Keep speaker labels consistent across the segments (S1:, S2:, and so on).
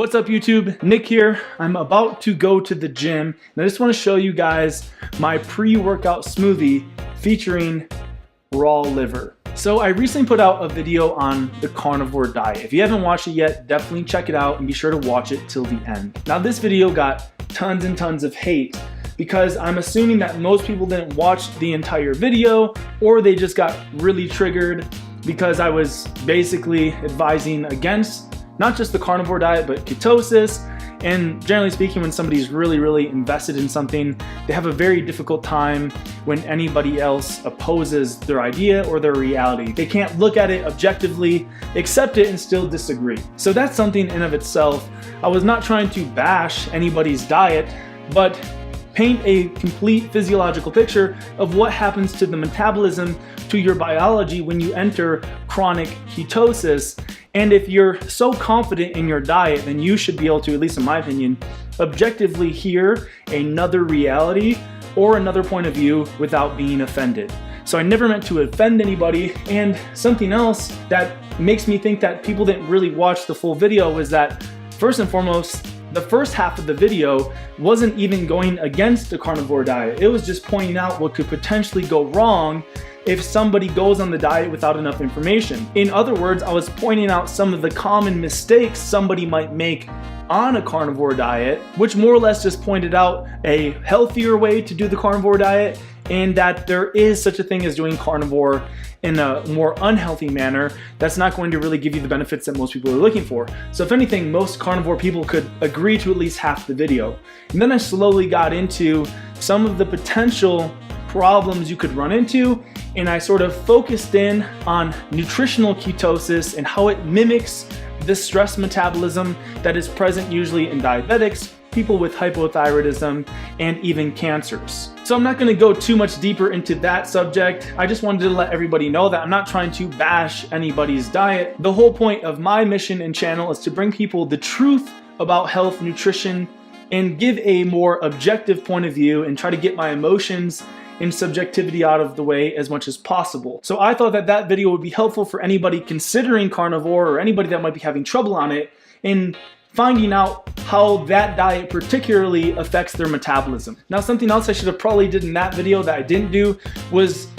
S1: What's up YouTube? Nick here. I'm about to go to the gym and I just want to show you guys my pre-workout smoothie featuring raw liver. So I recently put out a video on the carnivore diet. If you haven't watched it yet, definitely check it out and be sure to watch it till the end. Now this video got tons and tons of hate because I'm assuming that most people didn't watch the entire video or they just got really triggered because I was basically advising against not just the carnivore diet, but ketosis. And generally speaking, when somebody's really invested in something, they have a very difficult time when anybody else opposes their idea or their reality. They can't look at it objectively, accept it, and still disagree. So that's something in of itself. I was not trying to bash anybody's diet, but paint a complete physiological picture of what happens to the metabolism, to your biology when you enter chronic ketosis. And if you're so confident in your diet, then you should be able to, at least in my opinion, objectively hear another reality or another point of view without being offended. So I never meant to offend anybody. And something else that makes me think that people didn't really watch the full video was that, first and foremost, the first half of the video wasn't even going against the carnivore diet. It was just pointing out what could potentially go wrong if somebody goes on the diet without enough information. In other words, I was pointing out some of the common mistakes somebody might make on a carnivore diet, which more or less just pointed out a healthier way to do the carnivore diet and that there is such a thing as doing carnivore in a more unhealthy manner that's not going to really give you the benefits that most people are looking for. So if anything, most carnivore people could agree to at least half the video. And then I slowly got into some of the potential problems you could run into, and I sort of focused in on nutritional ketosis and how it mimics the stress metabolism that is present usually in diabetics, people with hypothyroidism, and even cancers. So I'm not going to go too much deeper into that subject. I just wanted to let everybody know that I'm not trying to bash anybody's diet. The whole point of my mission and channel is to bring people the truth about health, nutrition, and give a more objective point of view and try to get my emotions and subjectivity out of the way as much as possible. So I thought that that video would be helpful for anybody considering carnivore or anybody that might be having trouble on it in finding out how that diet particularly affects their metabolism. Now, something else I should have probably did in that video that I didn't do was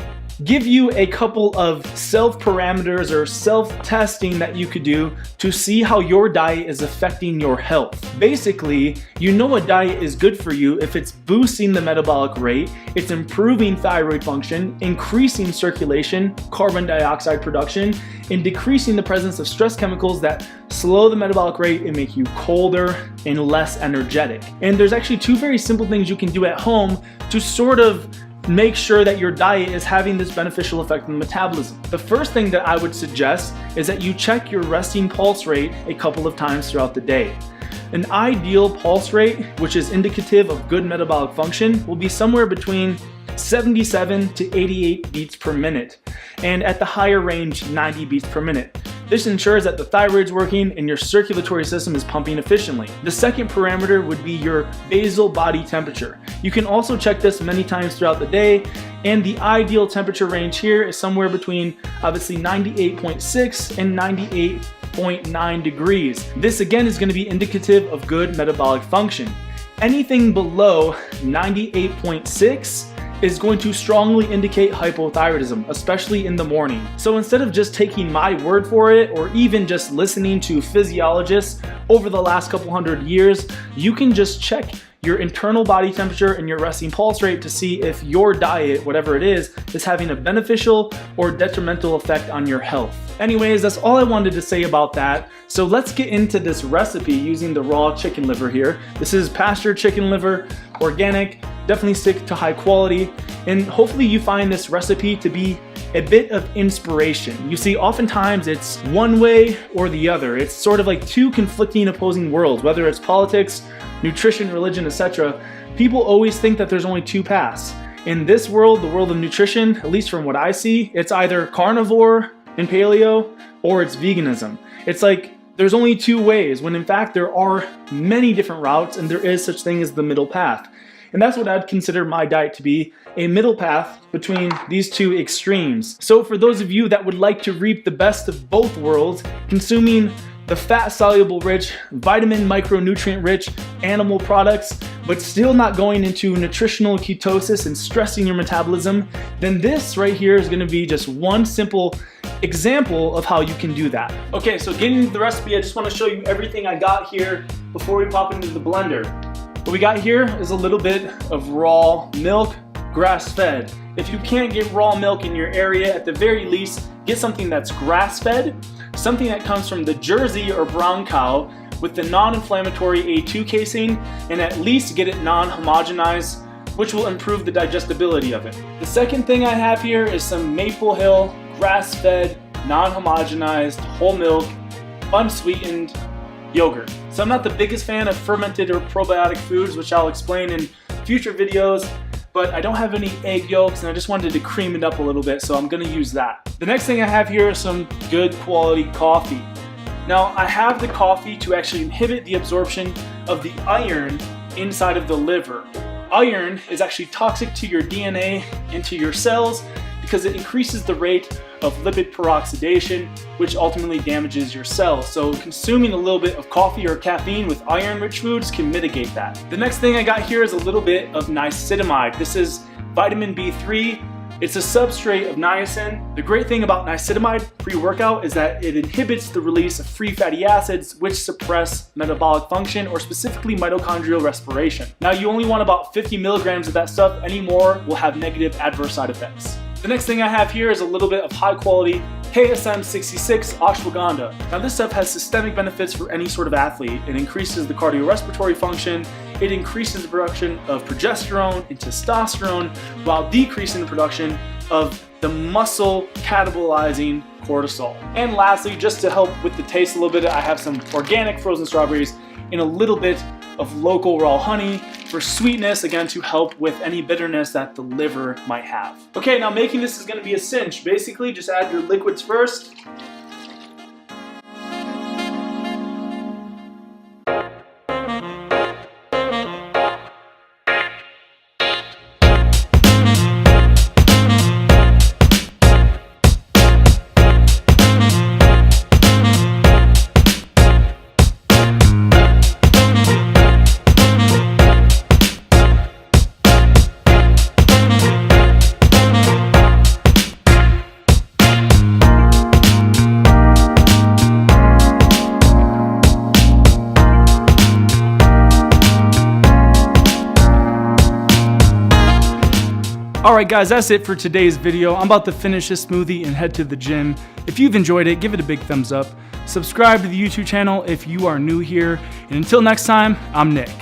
S1: give you a couple of self-parameters or self-testing that you could do to see how your diet is affecting your health. Basically, you know a diet is good for you if it's boosting the metabolic rate, it's improving thyroid function, increasing circulation, carbon dioxide production, and decreasing the presence of stress chemicals that slow the metabolic rate and make you colder and less energetic. And there's actually two very simple things you can do at home to sort of make sure that your diet is having this beneficial effect on the metabolism. The first thing that I would suggest is that you check your resting pulse rate a couple of times throughout the day. An ideal pulse rate, which is indicative of good metabolic function, will be somewhere between 77 to 88 beats per minute, and at the higher range, 90 beats per minute. This ensures that the thyroid's working and your circulatory system is pumping efficiently. The second parameter would be your basal body temperature. You can also check this many times throughout the day, and the ideal temperature range here is somewhere between obviously 98.6 and 98.9 degrees. This again is going to be indicative of good metabolic function. Anything below 98.6 is going to strongly indicate hypothyroidism, especially in the morning. So instead of just taking my word for it or even just listening to physiologists over the last couple hundred years, you can just check your internal body temperature and your resting pulse rate to see if your diet, whatever it is having a beneficial or detrimental effect on your health. Anyways, that's all I wanted to say about that. So let's get into this recipe using the raw chicken liver here. This is pasture chicken liver, organic, definitely stick to high quality, and hopefully you find this recipe to be a bit of inspiration. You see, oftentimes it's one way or the other. It's sort of like two conflicting opposing worlds, whether it's politics, nutrition, religion, etc. People always think that there's only two paths. In this world, the world of nutrition, at least from what I see, it's either carnivore and paleo or it's veganism. It's like there's only two ways, when in fact there are many different routes and there is such thing as the middle path. And that's what I'd consider my diet to be, a middle path between these two extremes. So for those of you that would like to reap the best of both worlds, consuming the fat-soluble rich, vitamin micronutrient rich animal products, but still not going into nutritional ketosis and stressing your metabolism, then this right here is gonna be just one simple example of how you can do that. Okay, so getting into the recipe, I just wanna show you everything I got here before we pop into the blender. What we got here is a little bit of raw milk, grass-fed. If you can't get raw milk in your area, at the very least, get something that's grass-fed, something that comes from the Jersey or brown cow with the non-inflammatory A2 casein, and at least get it non-homogenized, which will improve the digestibility of it. The second thing I have here is some Maple Hill grass-fed, non-homogenized, whole milk, unsweetened yogurt. So I'm not the biggest fan of fermented or probiotic foods, which I'll explain in future videos, but I don't have any egg yolks and I just wanted to cream it up a little bit, so I'm gonna use that. The next thing I have here is some good quality coffee. Now I have the coffee to actually inhibit the absorption of the iron inside of the liver. Iron is actually toxic to your DNA and to your cells because it increases the rate of lipid peroxidation, which ultimately damages your cells. So consuming a little bit of coffee or caffeine with iron-rich foods can mitigate that. The next thing I got here is a little bit of niacinamide. This is vitamin B3. It's a substrate of niacin. The great thing about niacinamide pre-workout is that it inhibits the release of free fatty acids, which suppress metabolic function, or specifically mitochondrial respiration. Now you only want about 50 milligrams of that stuff. Any more will have negative adverse side effects. The next thing I have here is a little bit of high quality KSM 66 ashwagandha. Now this stuff has systemic benefits for any sort of athlete. It increases the cardiorespiratory function, it increases the production of progesterone and testosterone while decreasing the production of the muscle catabolizing cortisol. And lastly, just to help with the taste a little bit, I have some organic frozen strawberries and a little bit of local raw honey for sweetness, again to help with any bitterness that the liver might have. Okay, now making this is going to be a cinch. Basically, just add your liquids first. Alright guys, that's it for today's video. I'm about to finish this smoothie and head to the gym. If you've enjoyed it, give it a big thumbs up. Subscribe to the YouTube channel if you are new here. And until next time, I'm Nick.